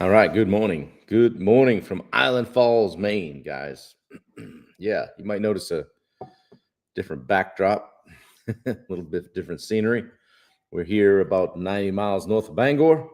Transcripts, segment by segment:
All right. Good morning. Good morning from Island Falls, Maine, guys. Yeah, you might notice a different backdrop, a little bit different scenery. We're here about 90 miles north of Bangor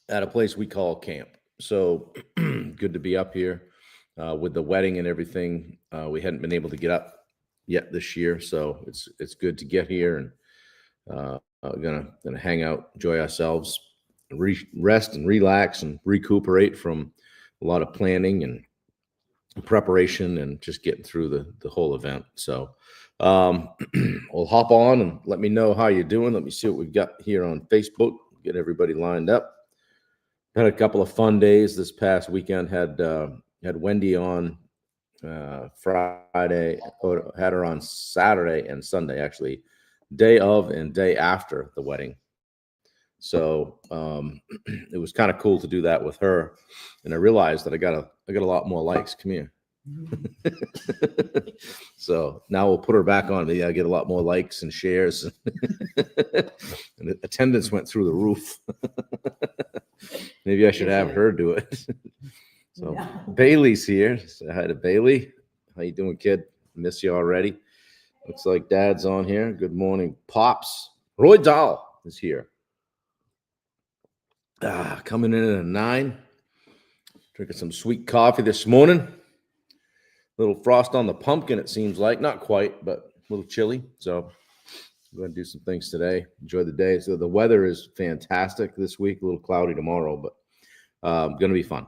at a place we call camp. So good to be up here with the wedding and everything. We hadn't been able to get up yet this year, so it's good to get here and gonna hang out, enjoy ourselves, rest and relax and recuperate from a lot of planning and preparation and just getting through the whole event. So um, we'll hop on and let me know how you're doing. Let me see what we've got here on Facebook. Get everybody lined up. Had a couple of fun days this past weekend. Had Wendy on Friday. Had her on Saturday and Sunday, actually, day of and day after the wedding. So it was kind of cool to do that with her, and I realized that I got a lot more likes. Come here. So now we'll put her back on. I get a lot more likes and shares, and attendance went through the roof. Maybe I should have her do it. So Yeah. Bailey's here. Say hi to Bailey. How you doing, kid? Miss you already. Looks like Dad's on here. Good morning, Pops. Roy Dahl is here. Coming in at a 9. Drinking some sweet coffee this morning. Little frost on the pumpkin, it seems like. Not quite, but a little chilly. So I'm going to do some things today. Enjoy the day. So the weather is fantastic this week. A little cloudy tomorrow, but going to be fun.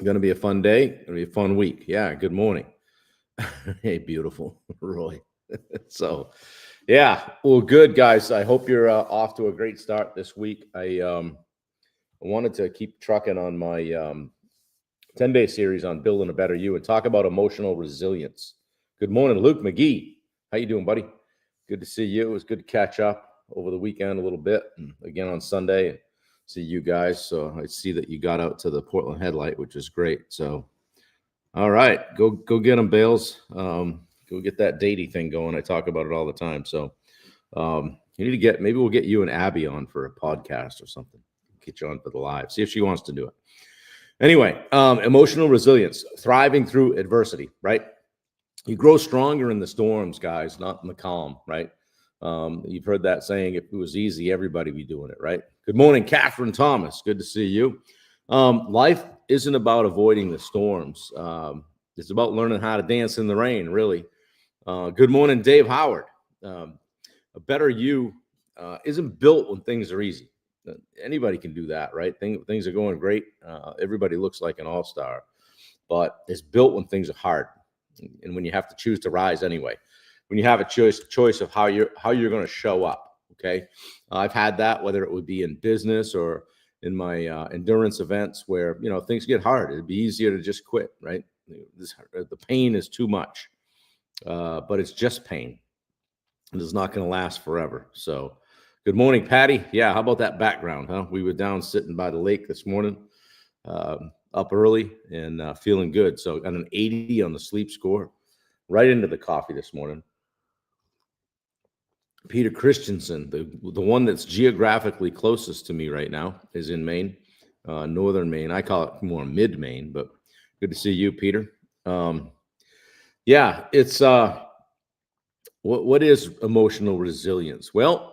Going to be a fun day. Going to be a fun week. Yeah. Good morning. Hey, beautiful Roy. So, yeah. Well, good guys. I hope you're off to a great start this week. I wanted to keep trucking on my 10-day series on building a better you and talk about emotional resilience. Good morning, Luke McGee. How you doing, buddy? Good to see you. It was good to catch up over the weekend a little bit, and again on Sunday, and see you guys. So I see that you got out to the Portland Headlight, which is great. So, all right, go get them, Bales. Go get that datey thing going. I talk about it all the time. So you need to get, maybe we'll get you and Abby on for a podcast or something. Get you on for the live. See if she wants to do it. Anyway, emotional resilience, thriving through adversity, right? You grow stronger in the storms, guys, not in the calm, right? You've heard that saying, if it was easy, everybody would be doing it, right? Good morning, Catherine Thomas. Good to see you. Life isn't about avoiding the storms. It's about learning how to dance in the rain, really. Good morning, Dave Howard. A better you isn't built when things are easy. Anybody can do that, right? Things are going great. Everybody looks like an all-star, but it's built when things are hard, and when you have to choose to rise anyway. When you have a choice of how you're going to show up. Okay, I've had that, whether it would be in business or in my endurance events, where things get hard. It'd be easier to just quit, right? The pain is too much, but it's just pain, and it's not going to last forever. So. Good morning, Patty. Yeah, how about that background, huh? We were down sitting by the lake this morning, up early and feeling good. So got an 80 on the sleep score, right into the coffee this morning. Peter Christensen, the one that's geographically closest to me right now, is in Maine, northern Maine. I call it more mid Maine, but good to see you, Peter. Yeah, it's what is emotional resilience? Well,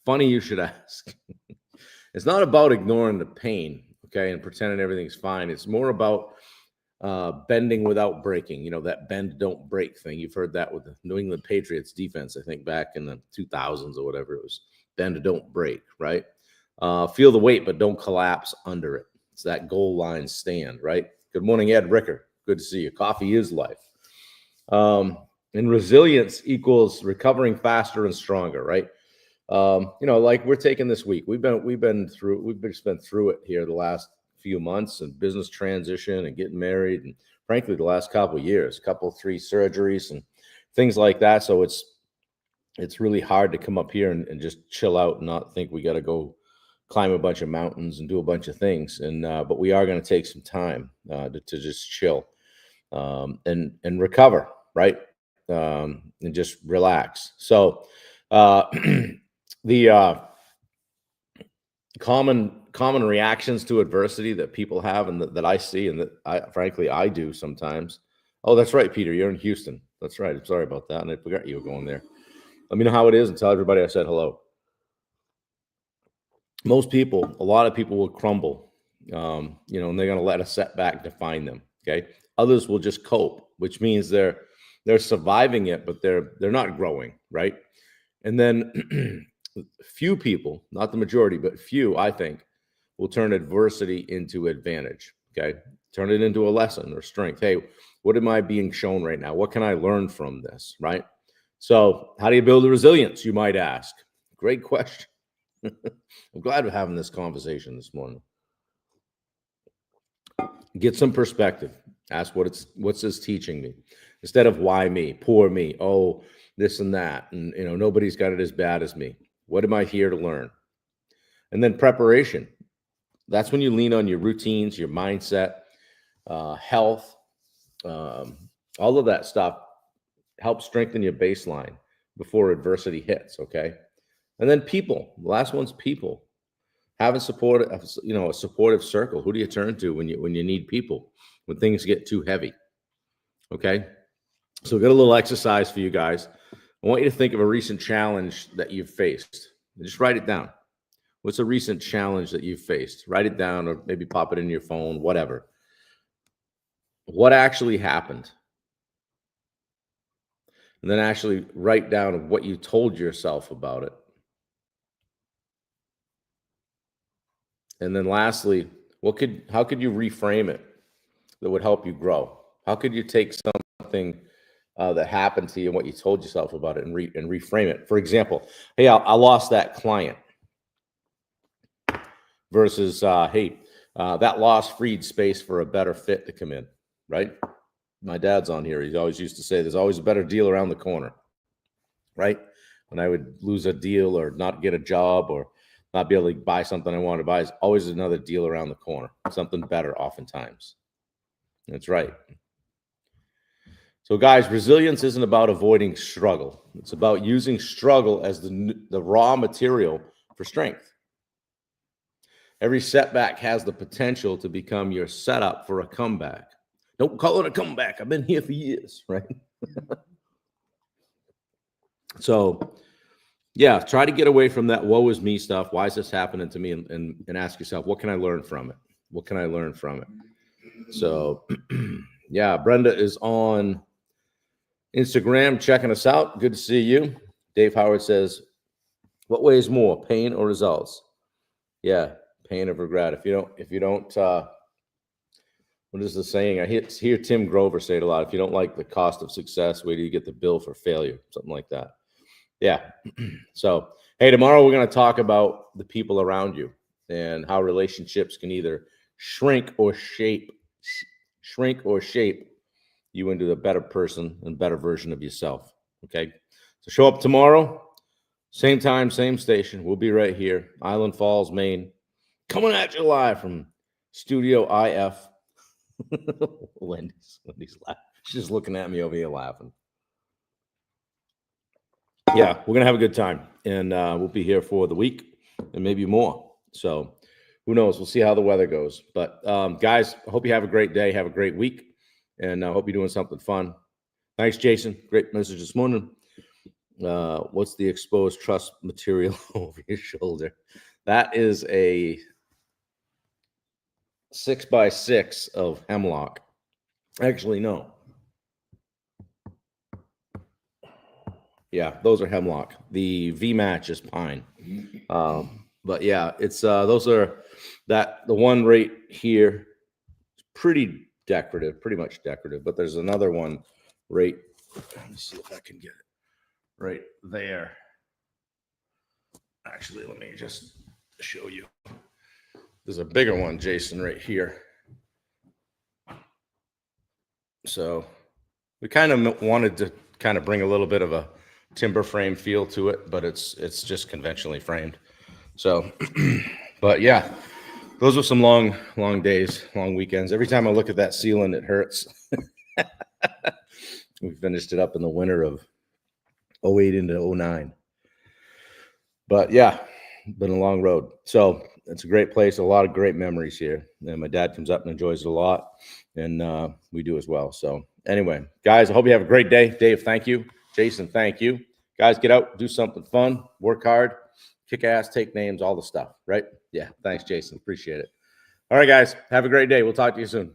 funny you should ask. It's not about ignoring the pain, okay, and pretending everything's fine. It's more about bending without breaking. That bend, don't break thing. You've heard that with the New England Patriots defense, I think back in the 2000s or whatever. It was bend, don't break, right? Feel the weight, but don't collapse under it. It's that goal line stand, right? Good morning, Ed Ricker. Good to see you. Coffee is life. And resilience equals recovering faster and stronger, right? Like we're taking this week. We've just been through it here the last few months, and business transition and getting married, and frankly, the last couple of years, 3 surgeries and things like that. So it's really hard to come up here and just chill out and not think we got to go climb a bunch of mountains and do a bunch of things. And but we are going to take some time to just chill and recover, right? And just relax. So the common common reactions to adversity that people have and that I see and that frankly I do sometimes. Oh, that's right, Peter. You're in Houston. That's right. I'm sorry about that. And I forgot you were going there. Let me know how it is and tell everybody I said hello. Most people, a lot of people will crumble, and they're going to let a setback define them. Okay. Others will just cope, which means they're surviving it, but they're not growing. Right. And then few people, not the majority, but few, I think, will turn adversity into advantage. Okay. Turn it into a lesson or strength. Hey, what am I being shown right now? What can I learn from this? Right. So how do you build a resilience, you might ask? Great question. I'm glad we're having this conversation this morning. Get some perspective. Ask what's this teaching me? Instead of why me, poor me, oh, this and that. And nobody's got it as bad as me. What am I here to learn? And then preparation. That's when you lean on your routines, your mindset, health, all of that stuff helps strengthen your baseline before adversity hits. Okay. And then people. The last one's people. Have a supportive circle. Who do you turn to when you need people, when things get too heavy? Okay. So got a little exercise for you guys. I want you to think of a recent challenge that you've faced. Just write it down. What's a recent challenge that you've faced? Write it down or maybe pop it in your phone, whatever. What actually happened? And then actually write down what you told yourself about it. And then lastly, how could you reframe it that would help you grow? How could you take something that happened to you and what you told yourself about it and reframe it? For example, hey, I lost that client versus, hey, that loss freed space for a better fit to come in, right? My dad's on here. He always used to say there's always a better deal around the corner, right? When I would lose a deal or not get a job or not be able to buy something I wanted to buy, is always another deal around the corner, something better oftentimes. That's right. So guys, resilience isn't about avoiding struggle. It's about using struggle as the raw material for strength. Every setback has the potential to become your setup for a comeback. Don't call it a comeback. I've been here for years, right? So yeah, try to get away from that woe is me stuff. Why is this happening to me? And ask yourself, what can I learn from it? What can I learn from it? So yeah, Brenda is on Instagram checking us out. Good to see you. Dave Howard says, what weighs more, pain or results? Yeah, pain or regret. If you don't, what is the saying? I hear Tim Grover say it a lot. If you don't like the cost of success, wait till you get the bill for failure, something like that. Yeah. So, hey, tomorrow we're going to talk about the people around you and how relationships can either shrink or shape you into a better person and better version of yourself. Okay. So show up tomorrow, same time, same station. We'll be right here, Island Falls, Maine, coming at you live from Studio IF. Wendy's laughing. She's just looking at me over here laughing. Yeah, we're gonna have a good time, and we'll be here for the week and maybe more. So who knows? We'll see how the weather goes. But guys, I hope you have a great day, have a great week, and I hope you're doing something fun. Thanks, Jason. Great message this morning. What's the exposed truss material over your shoulder? That is a 6x6 of hemlock. Actually, no. Yeah, those are hemlock. The V match is pine. But yeah, it's those are the one right here. It's pretty decorative, pretty much decorative. But there's another one right. Let me see if I can get it right there. Actually, let me just show you. There's a bigger one, Jason, right here. So we kind of wanted to kind of bring a little bit of a timber frame feel to it, but it's just conventionally framed. So, but yeah, those were some long days, long weekends. Every time I look at that ceiling, it hurts. We finished it up in the winter of 08 into 09. But yeah, been a long road. So it's a great place. A lot of great memories here. And my dad comes up and enjoys it a lot, and we do as well. So anyway, guys, I hope you have a great day. Dave, thank you. Jason, thank you. Guys, get out, do something fun, work hard, kick ass, take names, all the stuff, right? Yeah, thanks, Jason. Appreciate it. All right, guys, have a great day. We'll talk to you soon.